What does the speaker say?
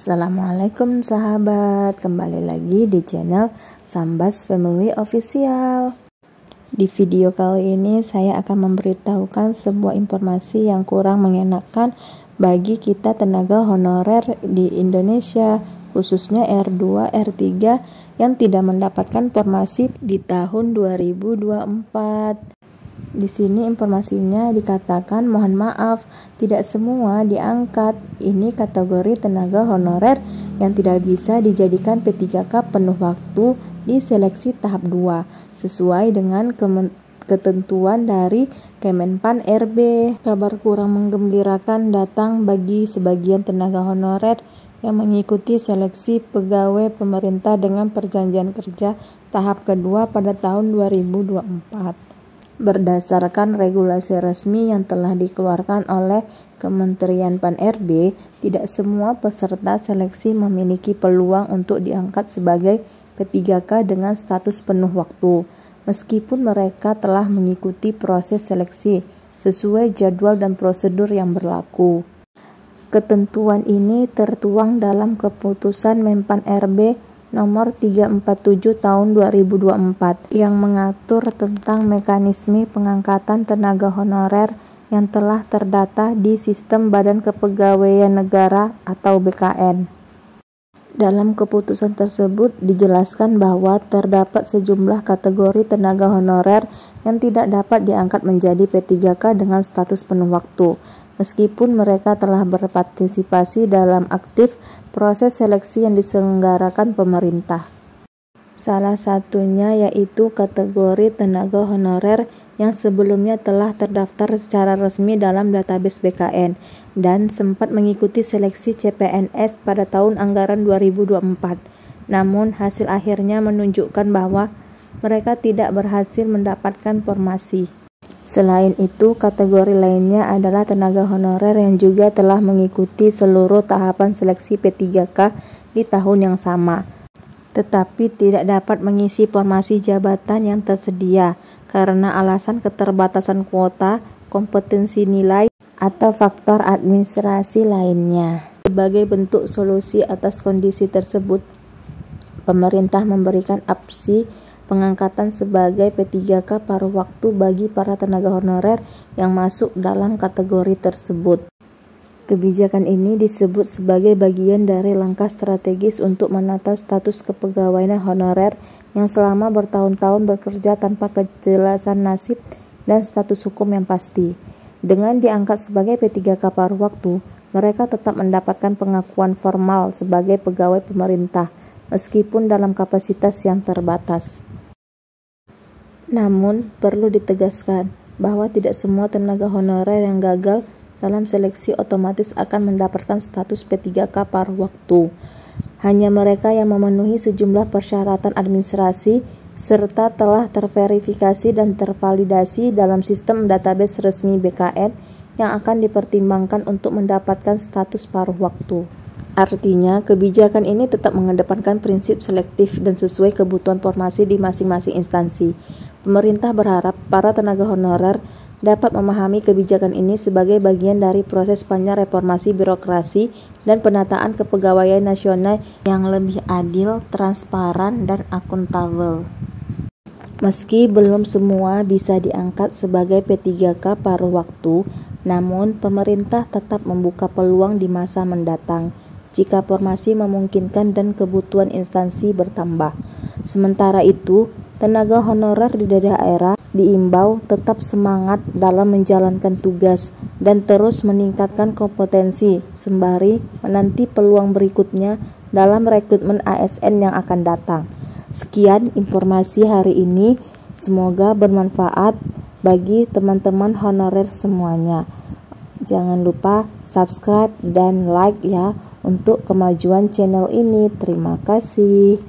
Assalamualaikum sahabat, kembali lagi di channel Sambas Family Official. Di video kali ini saya akan memberitahukan sebuah informasi yang kurang mengenakan bagi kita tenaga honorer di Indonesia, khususnya R2, R3 yang tidak mendapatkan formasi di tahun 2024. Di sini informasinya dikatakan mohon maaf, tidak semua diangkat. Ini kategori tenaga honorer yang tidak bisa dijadikan P3K penuh waktu di seleksi tahap 2 sesuai dengan ketentuan dari Kemenpan RB. Kabar kurang menggembirakan datang bagi sebagian tenaga honorer yang mengikuti seleksi pegawai pemerintah dengan perjanjian kerja tahap kedua pada tahun 2024. Berdasarkan regulasi resmi yang telah dikeluarkan oleh Kementerian Pan-RB, tidak semua peserta seleksi memiliki peluang untuk diangkat sebagai P3K dengan status penuh waktu, meskipun mereka telah mengikuti proses seleksi sesuai jadwal dan prosedur yang berlaku. Ketentuan ini tertuang dalam Keputusan Menpan RB Nomor 347 Tahun 2024 yang mengatur tentang mekanisme pengangkatan tenaga honorer yang telah terdata di Sistem Badan Kepegawaian Negara atau BKN. Dalam keputusan tersebut dijelaskan bahwa terdapat sejumlah kategori tenaga honorer yang tidak dapat diangkat menjadi P3K dengan status penuh waktu, meskipun mereka telah berpartisipasi dalam aktif proses seleksi yang diselenggarakan pemerintah. Salah satunya yaitu kategori tenaga honorer yang sebelumnya telah terdaftar secara resmi dalam database BKN dan sempat mengikuti seleksi CPNS pada tahun anggaran 2024. Namun hasil akhirnya menunjukkan bahwa mereka tidak berhasil mendapatkan formasi. Selain itu, kategori lainnya adalah tenaga honorer yang juga telah mengikuti seluruh tahapan seleksi P3K di tahun yang sama, tetapi tidak dapat mengisi formasi jabatan yang tersedia karena alasan keterbatasan kuota, kompetensi nilai, atau faktor administrasi lainnya. Sebagai bentuk solusi atas kondisi tersebut, pemerintah memberikan opsi pengangkatan sebagai P3K paruh waktu bagi para tenaga honorer yang masuk dalam kategori tersebut. Kebijakan ini disebut sebagai bagian dari langkah strategis untuk menata status kepegawaian honorer yang selama bertahun-tahun bekerja tanpa kejelasan nasib dan status hukum yang pasti. Dengan diangkat sebagai P3K paruh waktu, mereka tetap mendapatkan pengakuan formal sebagai pegawai pemerintah, meskipun dalam kapasitas yang terbatas. Namun, perlu ditegaskan bahwa tidak semua tenaga honorer yang gagal dalam seleksi otomatis akan mendapatkan status P3K paruh waktu. Hanya mereka yang memenuhi sejumlah persyaratan administrasi serta telah terverifikasi dan tervalidasi dalam sistem database resmi BKN yang akan dipertimbangkan untuk mendapatkan status paruh waktu. Artinya, kebijakan ini tetap mengedepankan prinsip selektif dan sesuai kebutuhan formasi di masing-masing instansi. Pemerintah berharap para tenaga honorer dapat memahami kebijakan ini sebagai bagian dari proses panjang reformasi birokrasi dan penataan kepegawaian nasional yang lebih adil, transparan, dan akuntabel. Meski belum semua bisa diangkat sebagai P3K paruh waktu, namun pemerintah tetap membuka peluang di masa mendatang jika formasi memungkinkan dan kebutuhan instansi bertambah. Sementara itu, tenaga honorer di daerah diimbau tetap semangat dalam menjalankan tugas dan terus meningkatkan kompetensi sembari menanti peluang berikutnya dalam rekrutmen ASN yang akan datang. Sekian informasi hari ini, semoga bermanfaat bagi teman-teman honorer semuanya. Jangan lupa subscribe dan like ya untuk kemajuan channel ini. Terima kasih.